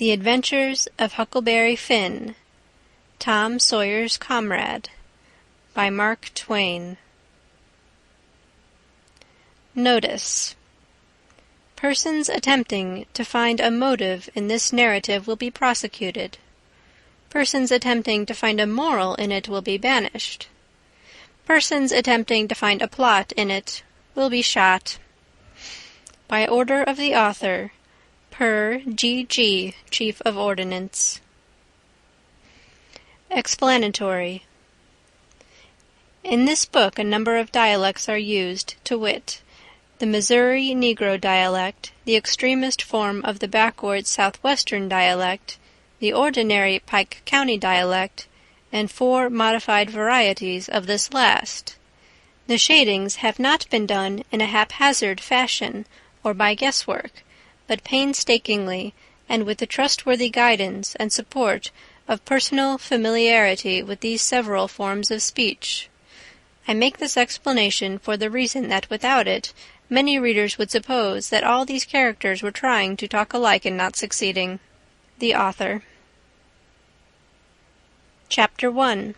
The Adventures of Huckleberry Finn, Tom Sawyer's Comrade, by Mark Twain. Notice: persons attempting to find a motive in this narrative will be prosecuted. Persons attempting to find a moral in it will be banished. Persons attempting to find a plot in it will be shot. By order of the author, per G.G., Chief of Ordnance. Explanatory. In this book a number of dialects are used, to wit, the Missouri Negro dialect, the extremest form of the backward southwestern dialect, the ordinary Pike County dialect, and 4 modified varieties of this last. The shadings have not been done in a haphazard fashion or by guesswork, but painstakingly and with the trustworthy guidance and support of personal familiarity with these several forms of speech. I make this explanation for the reason that without it many readers would suppose that all these characters were trying to talk alike and not succeeding. The Author. Chapter 1.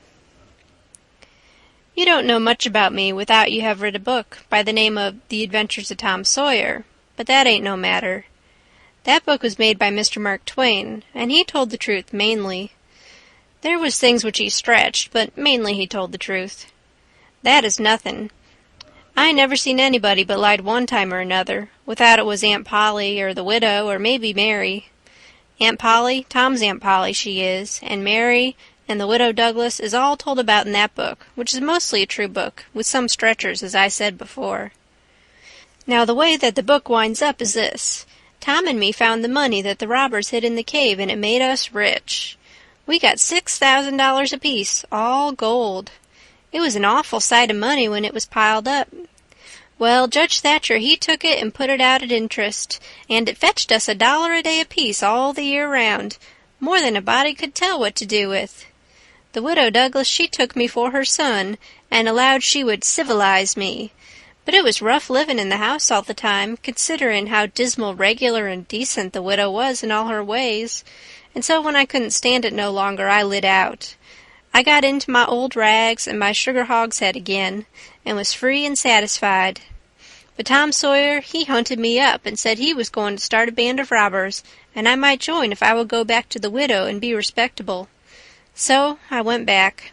You don't know much about me without you have read a book by the name of The Adventures of Tom Sawyer, but that ain't no matter. That book was made by Mr. Mark Twain, and he told the truth mainly. There was things which he stretched, but mainly he told the truth. That is nothing. I never seen anybody but lied one time or another, without it was Aunt Polly, or the widow, or maybe Mary. Aunt Polly, Tom's Aunt Polly, she is, and Mary and the widow Douglas is all told about in that book, which is mostly a true book, with some stretchers, as I said before. Now the way that the book winds up is this. Tom and me found the money that the robbers hid in the cave, and it made us rich. We got $6,000 apiece, all gold. It was an awful sight of money when it was piled up. Well, Judge Thatcher, he took it and put it out at interest, and it fetched us $1 a day apiece all the year round, more than a body could tell what to do with. The widow Douglas, she took me for her son, and allowed she would civilize me. But it was rough living in the house all the time, considerin' how dismal regular and decent the widow was in all her ways, and so when I couldn't stand it no longer I lit out. I got into my old rags and my sugar hogshead again, and was free and satisfied. But Tom Sawyer, he hunted me up and said he was going to start a band of robbers, and I might join if I would go back to the widow and be respectable. So I went back.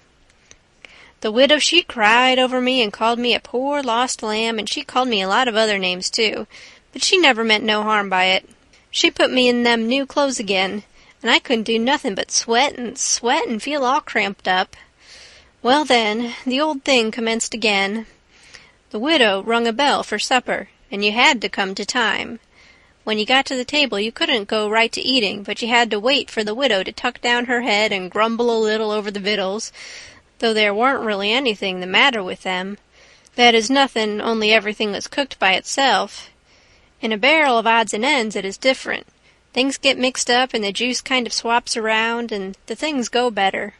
The widow, she cried over me and called me a poor lost lamb, and she called me a lot of other names, too, but she never meant no harm by it. She put me in them new clothes again, and I couldn't do nothing but sweat and feel all cramped up. Well, then, the old thing commenced again. The widow rung a bell for supper, and you had to come to time. When you got to the table you couldn't go right to eating, but you had to wait for the widow to tuck down her head and grumble a little over the victuals, though there warn't really anything the matter with them. That is nothing, only everything was cooked by itself. In a barrel of odds and ends it is different. Things get mixed up and the juice kind of swaps around, and the things go better.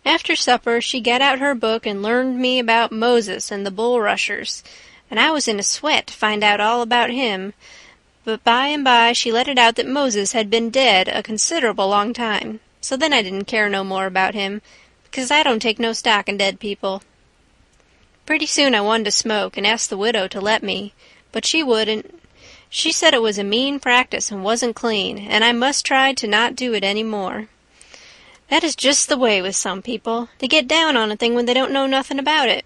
After supper she got out her book and learned me about Moses and the bulrushers, and I was in a sweat to find out all about him, but by and by she let it out that Moses had been dead a considerable long time, so then I didn't care no more about him, because I don't take no stock in dead people. Pretty soon I wanted to smoke and asked the widow to let me, but she wouldn't. She said it was a mean practice and wasn't clean, and I must try to not do it any more. That is just the way with some people. They get down on a thing when they don't know nothing about it.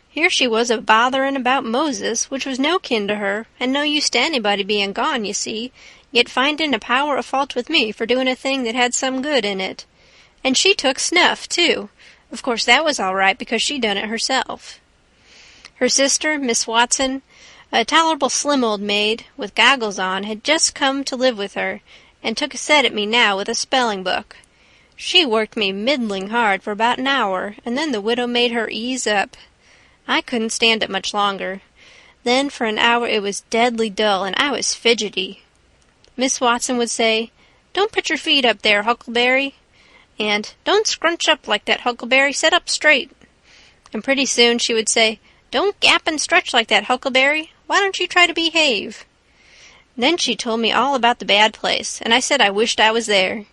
Here she was a-botherin' about Moses, which was no kin to her, and no use to anybody being gone, you see, yet findin' a power of fault with me for doing a thing that had some good in it. And she took snuff, too. Of course that was all right, because she done it herself. Her sister, Miss Watson, a tolerable slim old maid, with goggles on, had just come to live with her, and took a set at me now with a spelling book. She worked me middling hard for about an hour, and then the widow made her ease up. I couldn't stand it much longer. Then for an hour it was deadly dull, and I was fidgety. Miss Watson would say, "Don't put your feet up there, Huckleberry," and "Don't scrunch up like that, Huckleberry, set up straight." And pretty soon she would say, "Don't gap and stretch like that, Huckleberry. Why don't you try to behave?" Then she told me all about the bad place, and I said I wished I was there.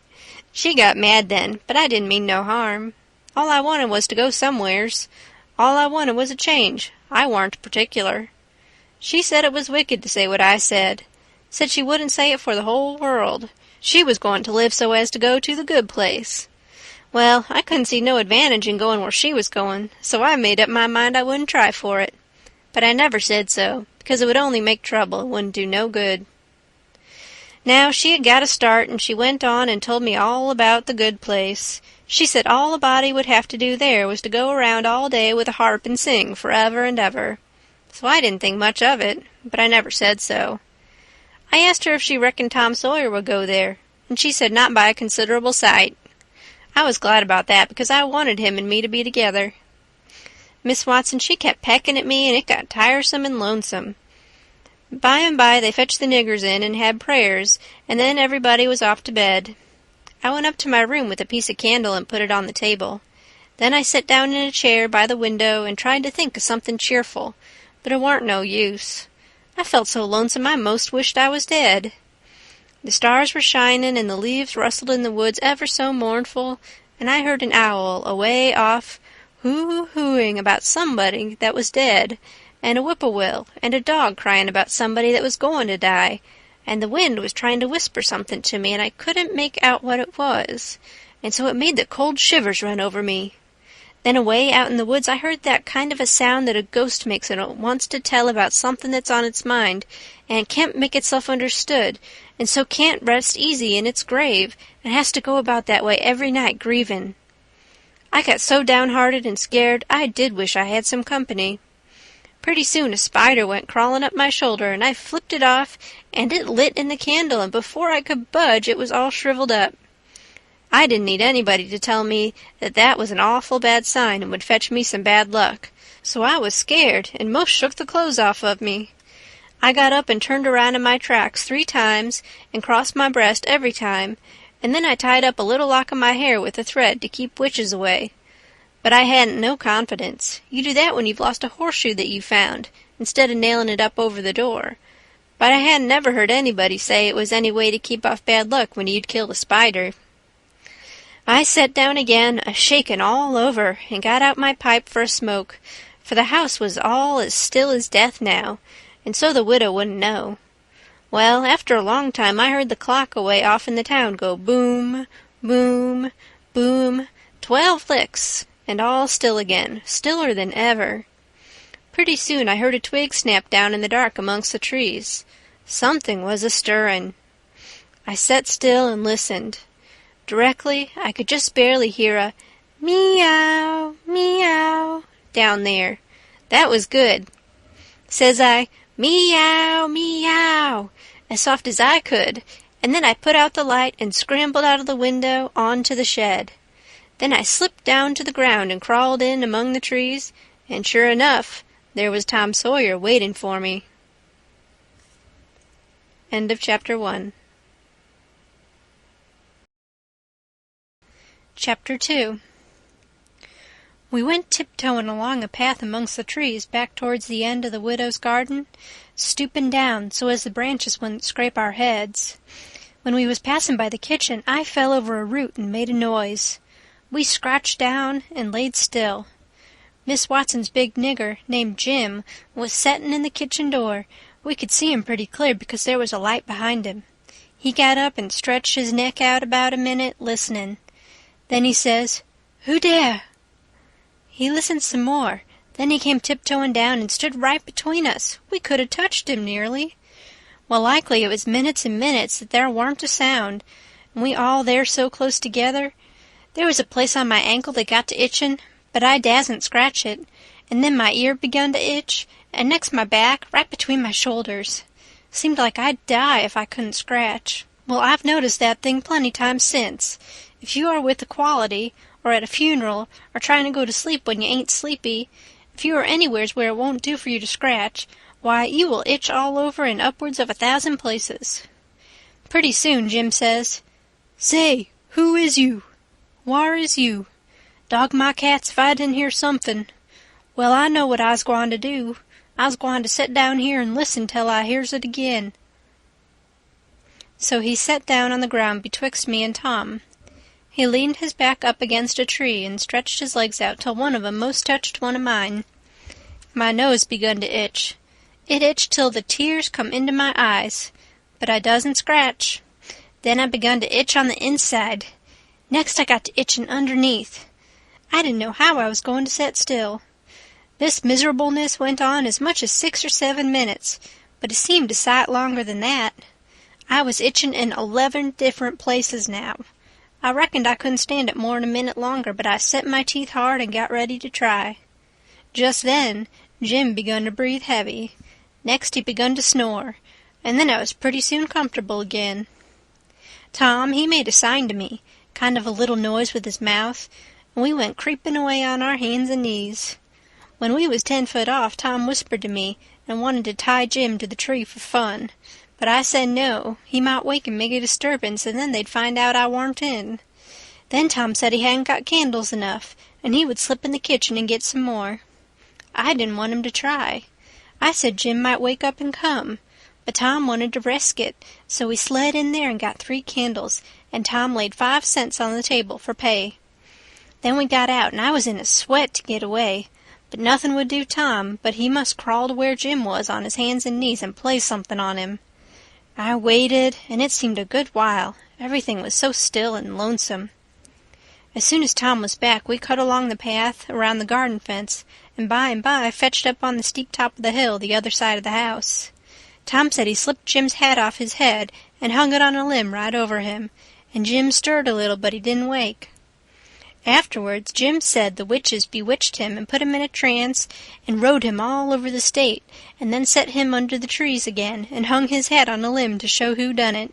She got mad then, but I didn't mean no harm. All I wanted was to go somewheres. All I wanted was a change. I warn't particular. She said it was wicked to say what I said. Said she wouldn't say it for the whole world. She was going to live so as to go to the good place. Well, I couldn't see no advantage in going where she was going, so I made up my mind I wouldn't try for it. But I never said so, because it would only make trouble, it wouldn't do no good. Now, she had got a start, and she went on and told me all about the good place. She said all a body would have to do there was to go around all day with a harp and sing forever and ever. So I didn't think much of it, but I never said so. I asked her if she reckoned Tom Sawyer would go there, and she said not by a considerable sight. I was glad about that, because I wanted him and me to be together. Miss Watson, she kept pecking at me, and it got tiresome and lonesome. By and by they fetched the niggers in and had prayers, and then everybody was off to bed. I went up to my room with a piece of candle and put it on the table. Then I sat down in a chair by the window and tried to think of something cheerful, but it warn't no use. I felt so lonesome I most wished I was dead. The stars were shining and the leaves rustled in the woods ever so mournful, and I heard an owl away off hoo-hooing about somebody that was dead, and a whippoorwill, and a dog crying about somebody that was going to die, and the wind was trying to whisper something to me, and I couldn't make out what it was, and so it made the cold shivers run over me. Then away out in the woods I heard that kind of a sound that a ghost makes when it wants to tell about something that's on its mind, and can't make itself understood, and so can't rest easy in its grave, and has to go about that way every night grieving. I got so downhearted and scared I did wish I had some company. Pretty soon a spider went crawling up my shoulder, and I flipped it off, and it lit in the candle, and before I could budge it was all shriveled up. I didn't need anybody to tell me that that was an awful bad sign and would fetch me some bad luck, so I was scared and most shook the clothes off of me. I got up and turned around in my tracks 3 times and crossed my breast every time, and then I tied up a little lock of my hair with a thread to keep witches away. But I hadn't no confidence. You do that when you've lost a horseshoe that you found, instead of nailing it up over the door. But I hadn't never heard anybody say it was any way to keep off bad luck when you'd killed a spider. I sat down again, a-shakin' all over, and got out my pipe for a smoke, for the house was all as still as death now, and so the widow wouldn't know. Well, after a long time I heard the clock away off in the town go boom, boom, boom, 12 licks, and all still again, stiller than ever. Pretty soon I heard a twig snap down in the dark amongst the trees. Something was a-stirrin'. I sat still and listened. Directly I could just barely hear a meow, meow down there. That was good. Says I, meow, meow, as soft as I could, and then I put out the light and scrambled out of the window on to the shed. Then I slipped down to the ground and crawled in among the trees, and sure enough, there was Tom Sawyer waiting for me. End of Chapter 1. Chapter 2. We went tiptoeing along a path amongst the trees back towards the end of the widow's garden, stooping down so as the branches wouldn't scrape our heads. When we was passing by the kitchen, I fell over a root and made a noise. We scratched down and laid still. Miss Watson's big nigger, named Jim, was settin' in the kitchen door. We could see him pretty clear because there was a light behind him. He got up and stretched his neck out about a minute, listening. Then he says, "Who dere?" He listened some more. Then he came tiptoeing down and stood right between us. We could have touched him nearly. Well, likely it was minutes and minutes that there warn't a sound, and we all there so close together. There was a place on my ankle that got to itching, but I dasn't scratch it, and then my ear begun to itch, and next my back, right between my shoulders. Seemed like I'd die if I couldn't scratch. Well, I've noticed that thing plenty times since. If you are with a quality, or at a funeral, or trying to go to sleep when you ain't sleepy, if you are anywheres where it won't do for you to scratch, why, you will itch all over in upwards of 1,000 places. Pretty soon Jim says, "Say, who is you? Whar is you? Dog my cats if I didn't hear something. Well, I know what I's gwine to do. I's gwine to set down here and listen till I hears it again." So he sat down on the ground betwixt me and Tom. He leaned his back up against a tree and stretched his legs out till one of 'em most touched one of mine. My nose begun to itch. It itched till the tears come into my eyes, but I doesn't scratch. Then I begun to itch on the inside. Next I got to itching underneath. I didn't know how I was going to set still. This miserableness went on as much as 6 or 7 minutes, but it seemed a sight longer than that. I was itching in 11 different places now. I reckoned I couldn't stand it more'n a minute longer, but I set my teeth hard and got ready to try. Just then Jim begun to breathe heavy. Next he begun to snore, and then I was pretty soon comfortable again. Tom, he made a sign to me, kind of a little noise with his mouth, and we went creeping away on our hands and knees. When we was 10 foot off, Tom whispered to me and wanted to tie Jim to the tree for fun, but I said no, he might wake and make a disturbance, and then they'd find out I warn't in. Then Tom said he hadn't got candles enough, and he would slip in the kitchen and get some more. I didn't want him to try. I said Jim might wake up and come, but Tom wanted to risk it, so we slid in there and got 3 candles, and Tom laid 5 cents on the table for pay. Then we got out, and I was in a sweat to get away, but nothing would do Tom, but he must crawl to where Jim was on his hands and knees and play something on him. I waited, and it seemed a good while. Everything was so still and lonesome. As soon as Tom was back, we cut along the path around the garden fence, and by fetched up on the steep top of the hill the other side of the house. Tom said he slipped Jim's hat off his head and hung it on a limb right over him, and Jim stirred a little, but he didn't wake. Afterwards Jim said the witches bewitched him and put him in a trance and rode him all over the state, and then set him under the trees again and hung his hat on a limb to show who done it.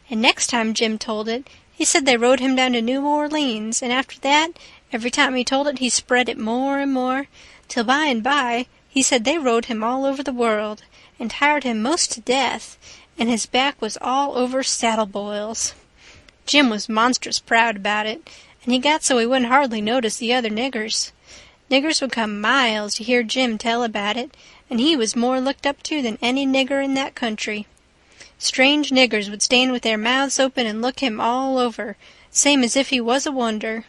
And next time Jim told it, he said they rode him down to New Orleans, and after that, every time he told it he spread it more and more, till by and by he said they rode him all over the world, and tired him most to death, and his back was all over saddle boils. Jim was monstrous proud about it, and he got so he wouldn't hardly notice the other niggers. Niggers would come miles to hear Jim tell about it, and he was more looked up to than any nigger in that country. Strange niggers would stand with their mouths open and look him all over, same as if he was a wonder.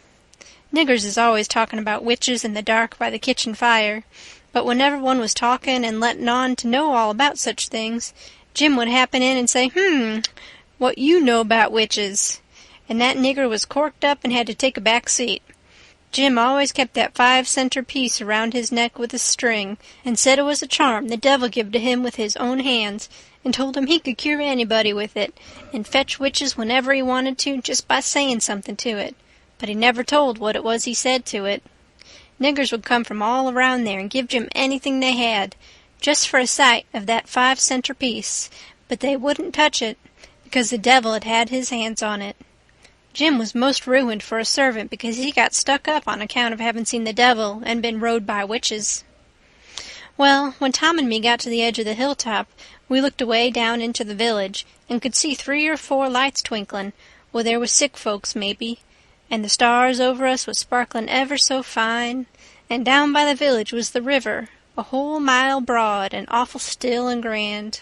Niggers is always talking about witches in the dark by the kitchen fire, but whenever one was talking and letting on to know all about such things, Jim would happen in and say, what you know about witches?" And that nigger was corked up and had to take a back seat. Jim always kept that 5-center piece around his neck with a string, and said it was a charm the devil give to him with his own hands, and told him he could cure anybody with it, and fetch witches whenever he wanted to, just by saying something to it, but he never told what it was he said to it. Niggers would come from all around there and give Jim anything they had, just for a sight of that 5-center piece, but they wouldn't touch it, because the devil had had his hands on it. Jim was most ruined for a servant because he got stuck up on account of having seen the devil and been rode by witches. Well, when Tom and me got to the edge of the hilltop, we looked away down into the village and could see 3 or 4 lights twinkling, where there was sick folks maybe, and the stars over us was sparkling ever so fine, and down by the village was the river, a whole mile broad and awful still and grand.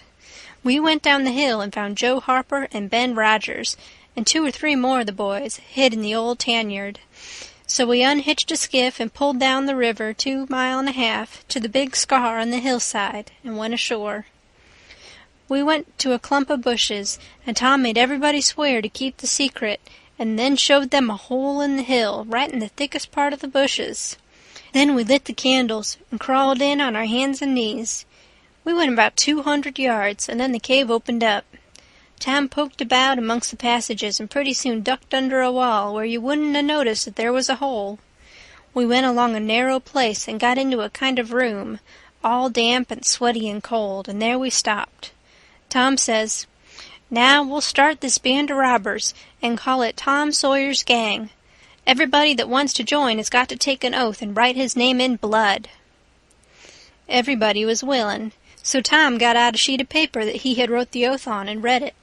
We went down the hill and found Joe Harper and Ben Rogers, and 2 or 3 more of the boys hid in the old tanyard. So we unhitched a skiff and pulled down the river 2.5 miles to the big scar on the hillside and went ashore. We went to a clump of bushes, and Tom made everybody swear to keep the secret, and then showed them a hole in the hill right in the thickest part of the bushes. Then we lit the candles and crawled in on our hands and knees. We went about 200 yards, and then the cave opened up. Tom poked about amongst the passages and pretty soon ducked under a wall where you wouldn't 'a' noticed that there was a hole. We went along a narrow place and got into a kind of room, all damp and sweaty and cold, and there we stopped. Tom says, "Now we'll start this band of robbers and call it Tom Sawyer's Gang. Everybody that wants to join has got to take an oath and write his name in blood." Everybody was willing, so Tom got out a sheet of paper that he had wrote the oath on and read it.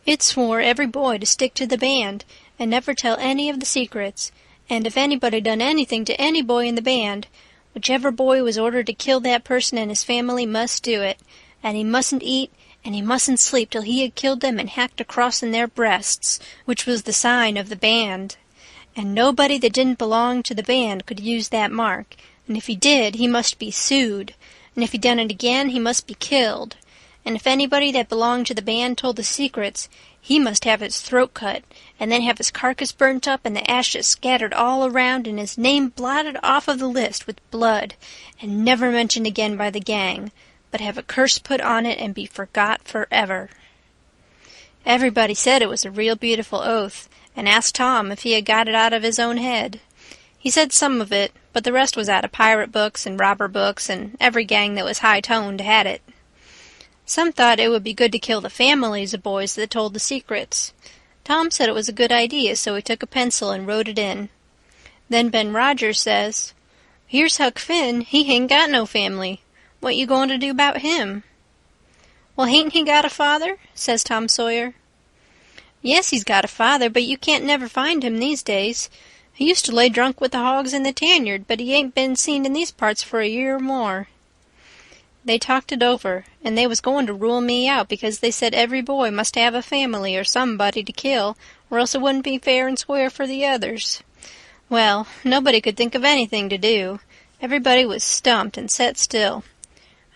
It swore every boy to stick to the band and never tell any of the secrets, and if anybody done anything to any boy in the band, whichever boy was ordered to kill that person and his family must do it, and he mustn't eat and he mustn't sleep till he had killed them and hacked a cross in their breasts, which was the sign of the band. And nobody that didn't belong to the band could use that mark, and if he did, he must be sued, and if he done it again, he must be killed. And if anybody that belonged to the band told the secrets, he must have his throat cut, and then have his carcass burnt up and the ashes scattered all around and his name blotted off of the list with blood, and never mentioned again by the gang, but have a curse put on it and be forgot forever. Everybody said it was a real beautiful oath, and asked Tom if he had got it out of his own head. He said some of it, but the rest was out of pirate books and robber books, and every gang that was high-toned had it. Some thought it would be good to kill the families of boys that told the secrets. Tom said it was a good idea, so he took a pencil and wrote it in. Then Ben Rogers says, "Here's Huck Finn, he hain't got no family. What you going to do about him?" "Well, hain't he got a father?" says Tom Sawyer. "Yes, he's got a father, but you can't never find him these days. He used to lay drunk with the hogs in the tanyard, but he ain't been seen in these parts for a year or more." They talked it over, and they was going to rule me out because they said every boy must have a family or somebody to kill, or else it wouldn't be fair and square for the others. Well, nobody could think of anything to do. Everybody was stumped and set still.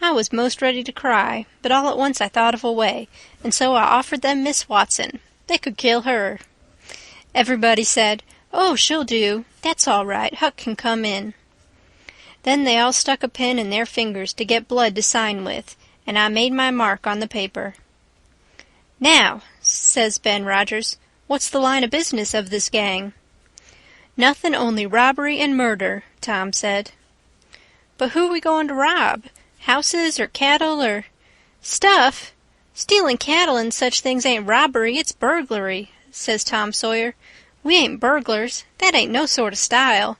I was most ready to cry, but all at once I thought of a way, and so I offered them Miss Watson. They could kill her. Everybody said, "Oh, she'll do. That's all right. Huck can come in." Then they all stuck a pin in their fingers to get blood to sign with, and I made my mark on the paper. "Now," says Ben Rogers, "what's the line of business of this gang?" "Nothing only robbery and murder," Tom said. "But who are we going to rob? Houses or cattle or—" "Stuff! Stealing cattle and such things ain't robbery, it's burglary," says Tom Sawyer. "We ain't burglars. That ain't no sort of style.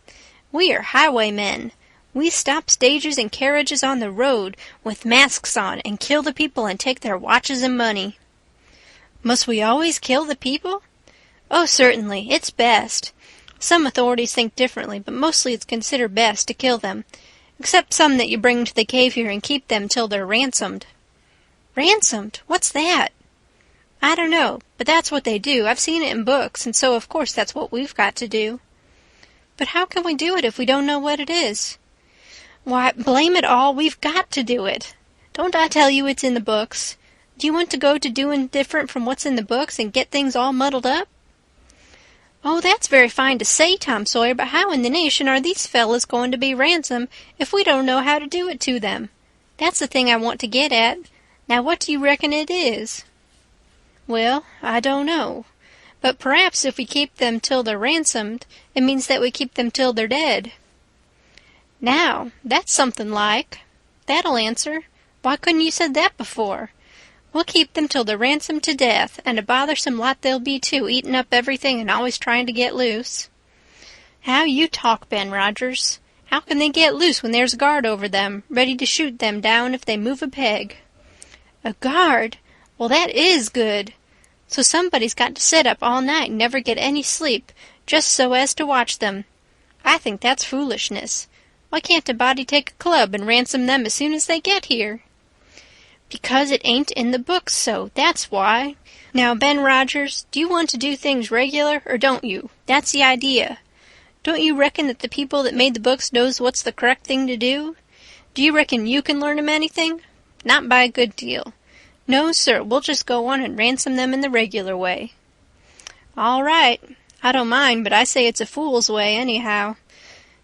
We are highwaymen. We stop stages and carriages on the road with masks on and kill the people and take their watches and money." "Must we always kill the people?" "Oh, certainly. It's best. Some authorities think differently, but mostly it's considered best to kill them, except some that you bring to the cave here and keep them till they're ransomed." "Ransomed? What's that?" "I don't know, but that's what they do. I've seen it in books, and so of course that's what we've got to do." "But how can we do it if we don't know what it is?" "Why, blame it all, we've got to do it. Don't I tell you it's in the books? Do you want to go to doing different from what's in the books and get things all muddled up?" "Oh, that's very fine to say, Tom Sawyer, but how in the nation are these fellows going to be ransomed if we don't know how to do it to them? That's the thing I want to get at. Now what do you reckon it is?" "Well, I don't know. But perhaps if we keep them till they're ransomed, it means that we keep them till they're dead." "Now, that's something like. That'll answer. Why couldn't you said that before? We'll keep them till they're ransomed to death, and a bothersome lot they'll be too, eating up everything and always trying to get loose." "How you talk, Ben Rogers. How can they get loose when there's a guard over them, ready to shoot them down if they move a peg?" "A guard? Well, that is good. So somebody's got to sit up all night and never get any sleep, just so as to watch them. I think that's foolishness. Why can't a body take a club and ransom them as soon as they get here?" "Because it ain't in the books so, that's why. Now, Ben Rogers, do you want to do things regular, or don't you? That's the idea. Don't you reckon that the people that made the books knows what's the correct thing to do? Do you reckon you can learn 'em anything? Not by a good deal. No, sir, we'll just go on and ransom them in the regular way." "All right. I don't mind, but I say it's a fool's way, anyhow.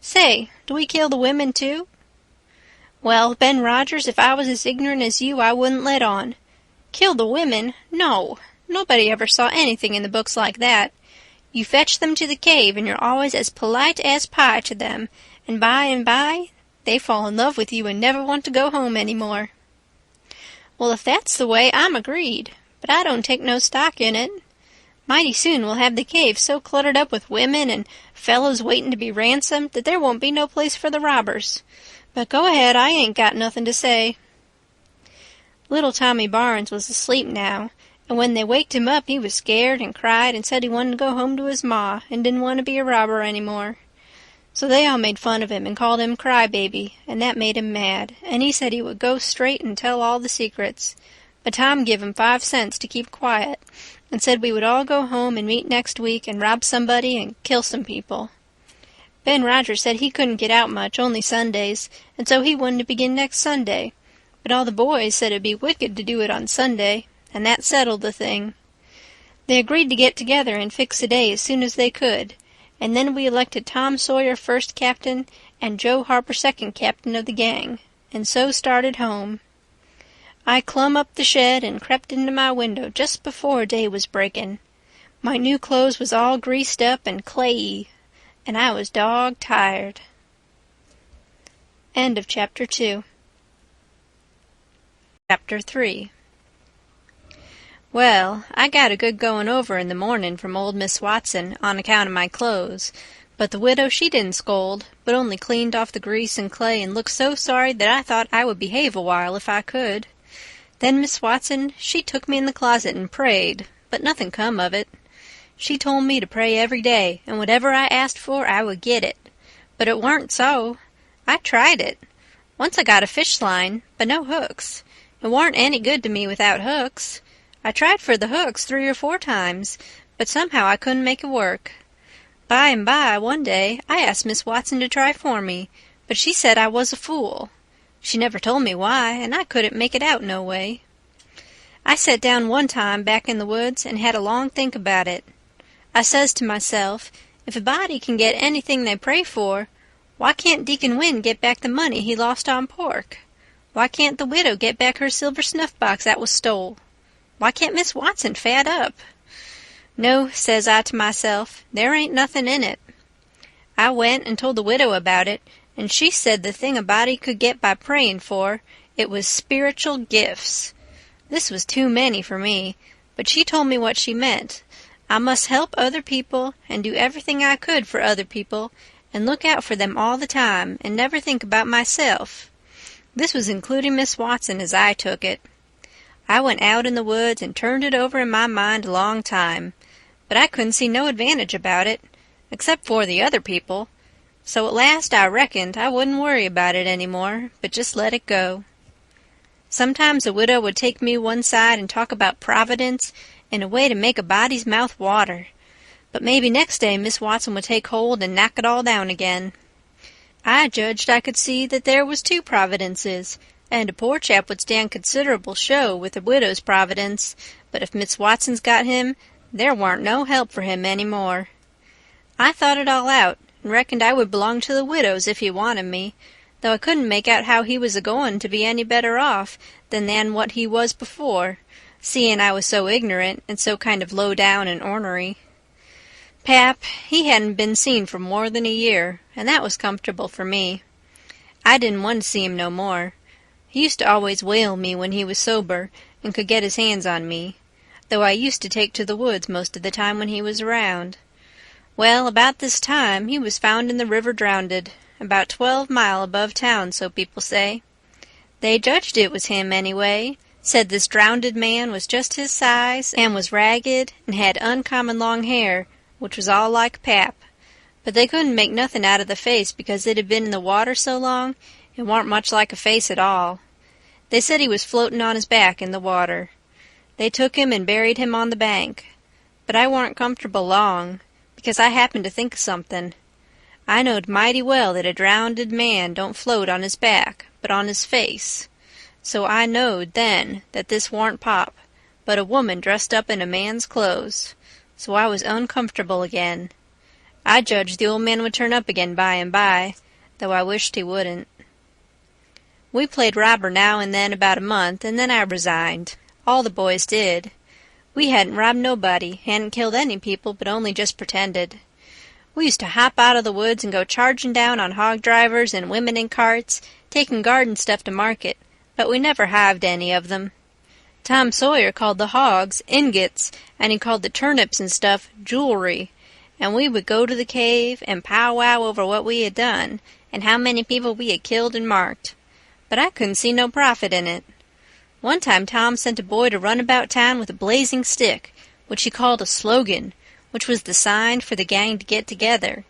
Say, do we kill the women, too?" "Well, Ben Rogers, if I was as ignorant as you, I wouldn't let on. Kill the women? No. Nobody ever saw anything in the books like that. You fetch them to the cave, and you're always as polite as pie to them, and by, they fall in love with you and never want to go home any more." "Well, if that's the way, I'm agreed, but I don't take no stock in it. Mighty soon we'll have the cave so cluttered up with women and fellows waiting to be ransomed that there won't be no place for the robbers. But go ahead, I ain't got nothing to say." Little Tommy Barnes was asleep now, and when they waked him up he was scared and cried and said he wanted to go home to his ma and didn't want to be a robber any more. So they all made fun of him and called him Crybaby, and that made him mad, and he said he would go straight and tell all the secrets. but Tom give him 5 cents to keep quiet, and said we would all go home and meet next week and rob somebody and kill some people. Ben Rogers said he couldn't get out much, only Sundays, and so he wanted to begin next Sunday, but all the boys said it'd be wicked to do it on Sunday, and that settled the thing. They agreed to get together and fix a day as soon as they could, and then we elected Tom Sawyer first captain and Joe Harper second captain of the gang, and so started home. I clumb up the shed and crept into my window just before day was breaking. My new clothes was all greased up and clayey, and I was dog-tired. End of Chapter 2. Chapter 3. Well, I got a good going over in the morning from old Miss Watson on account of my clothes, but the widow she didn't scold, but only cleaned off the grease and clay and looked so sorry that I thought I would behave a while if I could. Then Miss Watson, she took me in the closet and prayed, but nothing come of it. She told me to pray every day, and whatever I asked for I would get it. But it warn't so. I tried it. Once I got a fish line, but no hooks. It warn't any good to me without hooks. I tried for the hooks 3 or 4 times, but somehow I couldn't make it work. By and by, one day, I asked Miss Watson to try for me, but she said I was a fool. She never told me why, and I couldn't make it out no way. I sat down one time back in the woods and had a long think about it. I says to myself, if a body can get anything they pray for, why can't Deacon Wynne get back the money he lost on pork? Why can't the widow get back her silver snuff-box that was stole? Why can't Miss Watson fat up? No, says I to myself, there ain't nothing in it. I went and told the widow about it, and she said the thing a body could get by praying for, it was spiritual gifts. This was too many for me, but she told me what she meant. I must help other people and do everything I could for other people and look out for them all the time and never think about myself. This was including Miss Watson as I took it. I went out in the woods and turned it over in my mind a long time, but I couldn't see no advantage about it, except for the other people, so at last I reckoned I wouldn't worry about it any more, but just let it go. Sometimes a widow would take me one side and talk about Providence in a way to make a body's mouth water, but maybe next day Miss Watson would take hold and knock it all down again. I judged I could see that there was 2 providences, and a poor chap would stand considerable show with a widow's providence, but if Miss Watson's got him, there warn't no help for him any more. I thought it all out, and reckoned I would belong to the widow's if he wanted me, though I couldn't make out how he was a-goin' to be any better off than what he was before, seeing I was so ignorant and so kind of low down and ornery. Pap, he hadn't been seen for more than a year, and that was comfortable for me. I didn't want to see him no more. He used to always whale me when he was sober and could get his hands on me, though I used to take to the woods most of the time when he was around. Well, about this time he was found in the river drownded, about 12 mile above town, so people say. They judged it was him anyway, said this drownded man was just his size and was ragged and had uncommon long hair, which was all like Pap, but they couldn't make nothing out of the face because it had been in the water so long it warn't much like a face at all. They said he was floating on his back in the water. They took him and buried him on the bank, but I warn't comfortable long, because I happened to think of something. I knowed mighty well that a drownded man don't float on his back, but on his face. So I knowed then that this warn't Pop, but a woman dressed up in a man's clothes. So I was uncomfortable again. I judged the old man would turn up again by and by, though I wished he wouldn't. We played robber now and then about a month, and then I resigned. All the boys did. We hadn't robbed nobody, hadn't killed any people, but only just pretended. We used to hop out of the woods and go charging down on hog drivers and women in carts, taking garden stuff to market, but we never hived any of them. Tom Sawyer called the hogs ingots, and he called the turnips and stuff jewelry, and we would go to the cave and powwow over what we had done and how many people we had killed and marked. But I couldn't see no profit in it. One time Tom sent a boy to run about town with a blazing stick, which he called a slogan, which was the sign for the gang to get together.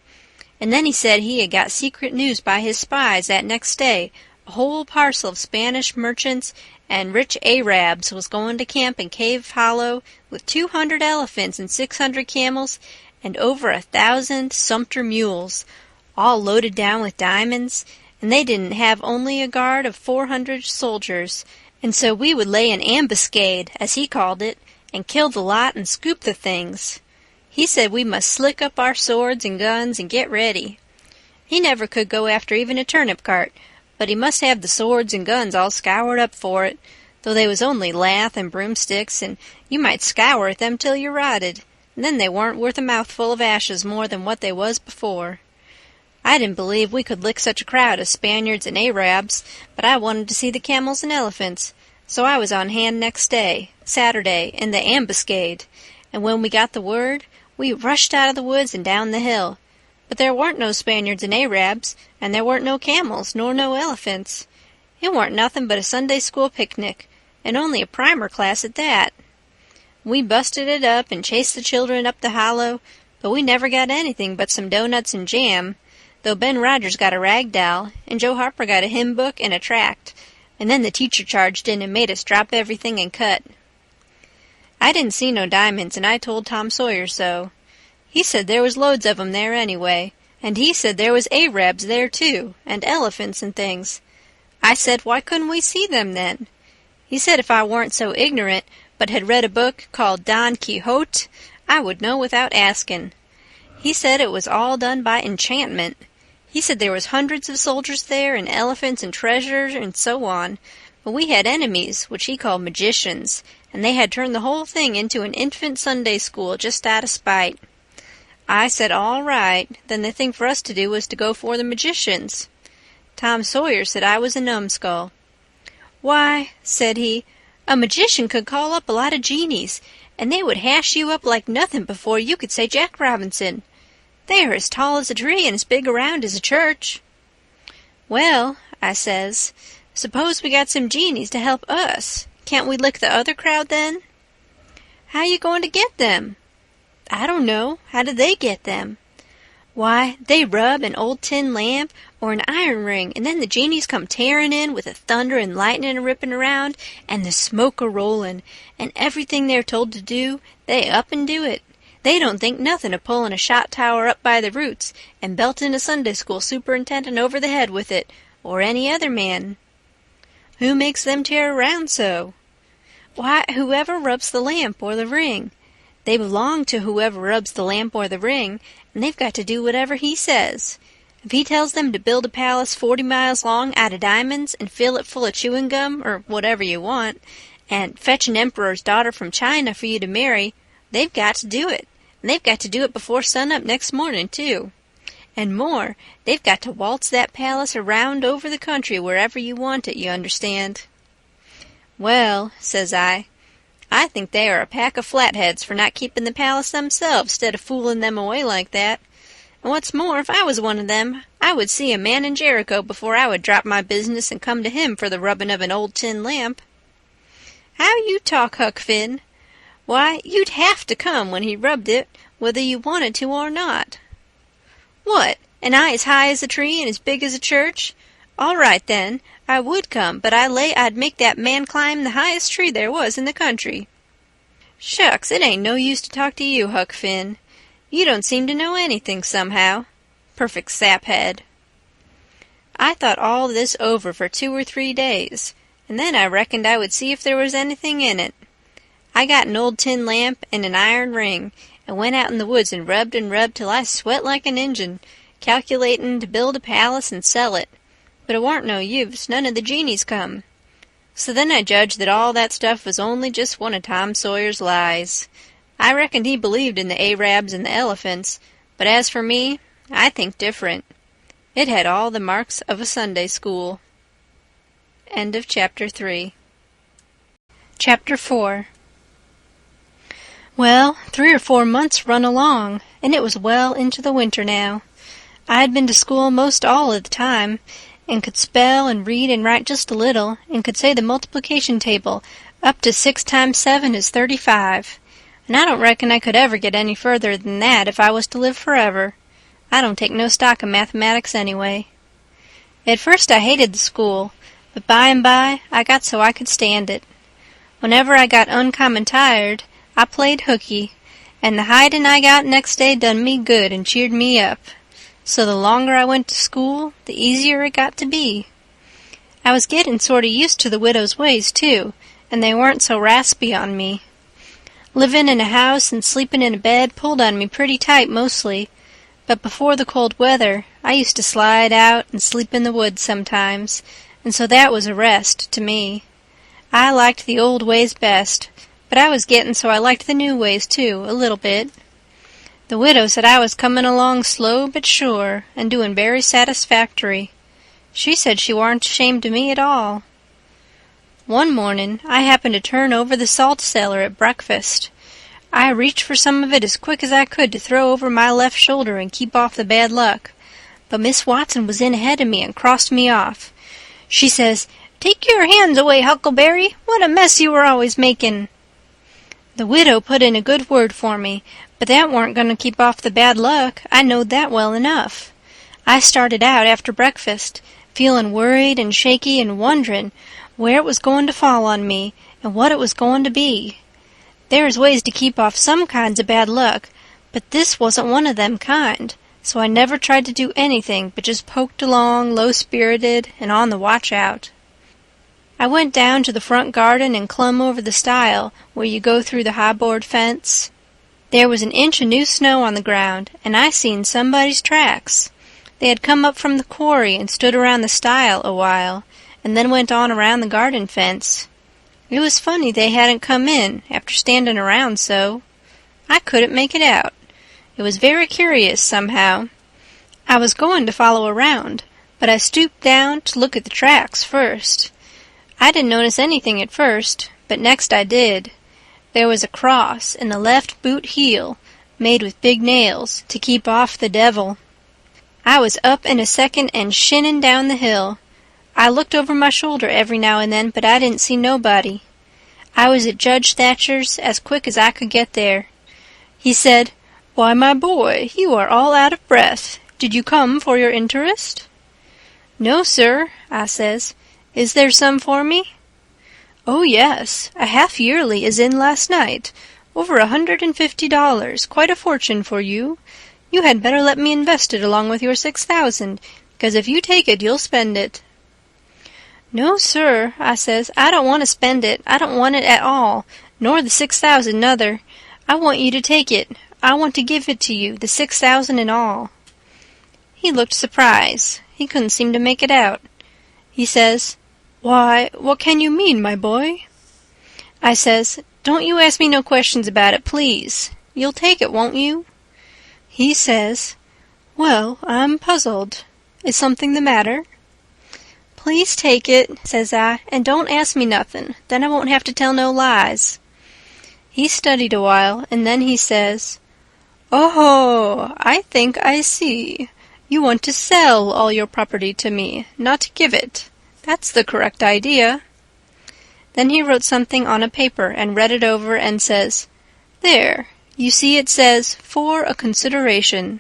And then he said he had got secret news by his spies that next day A whole parcel of Spanish merchants and rich Arabs was going to camp in Cave Hollow with 200 elephants and 600 camels and over 1,000 sumpter mules, all loaded down with diamonds, and they didn't have only a guard of 400 soldiers, and so we would lay an ambuscade, as he called it, and kill the lot and scoop the things. He said we must slick up our swords and guns and get ready. He never could go after even a turnip cart, but he must have the swords and guns all scoured up for it, though they was only lath and broomsticks, and you might scour at them till you rotted, and then they warn't worth a mouthful of ashes more than what they was before. I didn't believe we could lick such a crowd of Spaniards and Arabs, but I wanted to see the camels and elephants, so I was on hand next day, Saturday, in the ambuscade, and when we got the word, we rushed out of the woods and down the hill. But there weren't no Spaniards and Arabs, and there weren't no camels, nor no elephants. It weren't nothing but a Sunday school picnic, and only a primer class at that. We busted it up and chased the children up the hollow, but we never got anything but some doughnuts and jam, though Ben Rogers got a rag doll, and Joe Harper got a hymn book and a tract, and then the teacher charged in and made us drop everything and cut. I didn't see no diamonds, and I told Tom Sawyer so. He said there was loads of 'em there anyway, and he said there was Arabs there too, and elephants and things. I said why couldn't we see them then? He said if I weren't so ignorant, but had read a book called Don Quixote, I would know without asking. He said it was all done by enchantment. He said there was hundreds of soldiers there, and elephants and treasures and so on, but we had enemies, which he called magicians, and they had turned the whole thing into an infant Sunday school just out of spite. I said all right, then the thing for us to do was to go for the magicians. Tom Sawyer said I was a numbskull. Why, said he, a magician could call up a lot of genies, and they would hash you up like nothing before you could say Jack Robinson. They are as tall as a tree and as big around as a church. Well, I says, suppose we got some genies to help us. Can't we lick the other crowd then? How you going to get them? I don't know. How do they get them? Why, they rub an old tin lamp or an iron ring, and then the genies come tearing in with the thunder and lightning a-ripping around and the smoke a-rolling, and everything they're told to do, they up and do it. They don't think nothing of pulling a shot tower up by the roots and belting a Sunday school superintendent over the head with it, or any other man. Who makes them tear around so? Why, whoever rubs the lamp or the ring. They belong to whoever rubs the lamp or the ring, and they've got to do whatever he says. If he tells them to build a palace 40 miles long out of diamonds and fill it full of chewing gum, or whatever you want, and fetch an emperor's daughter from China for you to marry, they've got to do it. And they've got to do it before sunup next morning, too. And more, they've got to waltz that palace around over the country wherever you want it, you understand. Well, says I think they are a pack of flatheads for not keeping the palace themselves instead of fooling them away like that. And what's more, if I was one of them, I would see a man in Jericho before I would drop my business and come to him for the rubbing of an old tin lamp. How you talk, Huck Finn. Why, you'd have to come when he rubbed it, whether you wanted to or not. What, and I as high as a tree and as big as a church? All right, then, I would come, but I lay I'd make that man climb the highest tree there was in the country. Shucks, it ain't no use to talk to you, Huck Finn. You don't seem to know anything somehow. Perfect saphead. I thought all this over for 2 or 3 days, and then I reckoned I would see if there was anything in it. I got an old tin lamp and an iron ring, and went out in the woods and rubbed till I sweat like an Injun, calculatin' to build a palace and sell it. But it warn't no use, none of the genies come. So then I judged that all that stuff was only just one of Tom Sawyer's lies. I reckoned he believed in the Arabs and the elephants, but as for me, I think different. It had all the marks of a Sunday school. End of Chapter 3. Chapter 4. Well, 3 or 4 months run along, and it was well into the winter now. I'd been to school most all of the time, and could spell and read and write just a little, and could say the multiplication table up to 6 times 7 is 35. And I don't reckon I could ever get any further than that if I was to live forever. I don't take no stock in mathematics anyway. At first I hated the school, but by and by I got so I could stand it. Whenever I got uncommon tired, I played hooky, and the hidin' I got next day done me good and cheered me up. So the longer I went to school, the easier it got to be. I was gettin' sort o' used to the widow's ways, too, and they weren't so raspy on me. Livin' in a house and sleepin' in a bed pulled on me pretty tight mostly, but before the cold weather I used to slide out and sleep in the woods sometimes, and so that was a rest to me. I liked the old ways best, but I was gettin' so I liked the new ways, too, a little bit. The widow said I was comin' along slow but sure, and doin' very satisfactory. She said she warn't ashamed of me at all. One mornin' I happened to turn over the salt cellar at breakfast. I reached for some of it as quick as I could to throw over my left shoulder and keep off the bad luck, but Miss Watson was in ahead of me and crossed me off. She says, "Take your hands away, Huckleberry. What a mess you were always makin'." The widow put in a good word for me, but that warn't going to keep off the bad luck. I knowed that well enough. I started out after breakfast, feelin' worried and shaky and wonderin' where it was goin' to fall on me and what it was goin' to be. There's ways to keep off some kinds of bad luck, but this wasn't one of them kind, so I never tried to do anything but just poked along low-spirited and on the watch-out. I went down to the front garden and clumb over the stile where you go through the high-board fence. There was an inch of new snow on the ground, and I seen somebody's tracks. They had come up from the quarry and stood around the stile a while, and then went on around the garden fence. It was funny they hadn't come in, after standing around so. I couldn't make it out. It was very curious, somehow. I was going to follow around, but I stooped down to look at the tracks first. I didn't notice anything at first, but next I did. There was a cross in the left boot heel, made with big nails, to keep off the devil. I was up in a second and shinnin' down the hill. I looked over my shoulder every now and then, but I didn't see nobody. I was at Judge Thatcher's as quick as I could get there. He said, "Why, my boy, you are all out of breath. Did you come for your interest?" "No, sir," I says. "Is there some for me?" "Oh, yes. A half-yearly is in last night. Over $150, quite a fortune for you. You had better let me invest it along with your $6,000, because if you take it you'll spend it." "No, sir," I says, "I don't want to spend it. I don't want it at all, nor the $6,000 nother. I want you to take it. I want to give it to you, the $6,000 and all." He looked surprised. He couldn't seem to make it out. He says, "Why, what can you mean, my boy?" I says, "Don't you ask me no questions about it, please. You'll take it, won't you?" He says, "Well, I'm puzzled. Is something the matter?" "Please take it," says I, "and don't ask me nothin'. Then I won't have to tell no lies." He studied a while, and then he says, "Oh, I think I see. You want to sell all your property to me, not to give it. That's the correct idea." Then he wrote something on a paper and read it over and says, "There, you see it says, 'For a consideration.'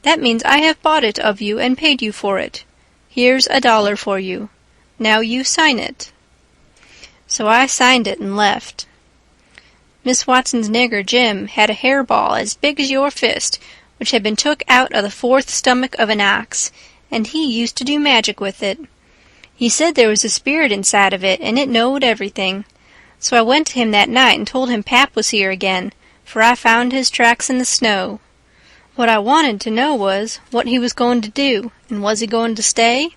That means I have bought it of you and paid you for it. Here's $1 for you. Now you sign it." So I signed it and left. Miss Watson's nigger Jim had a hairball as big as your fist, which had been took out of the fourth stomach of an ox, and he used to do magic with it. He said there was a spirit inside of it, and it knowed everything. So I went to him that night and told him Pap was here again, for I found his tracks in the snow. What I wanted to know was what he was going to do, and was he going to stay?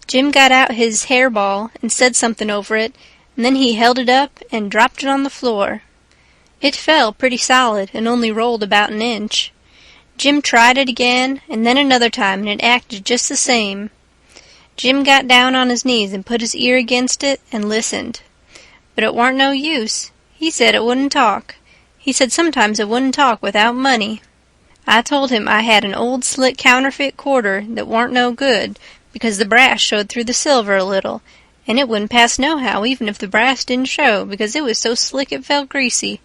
Jim got out his hairball and said something over it, and then he held it up and dropped it on the floor. It fell pretty solid and only rolled about an inch. Jim tried it again, and then another time, and it acted just the same. Jim got down on his knees and put his ear against it and listened. But it warn't no use. He said it wouldn't talk. He said sometimes it wouldn't talk without money. I told him I had an old slick counterfeit quarter that warn't no good, because the brass showed through the silver a little, and it wouldn't pass nohow even if the brass didn't show, because it was so slick it felt greasy.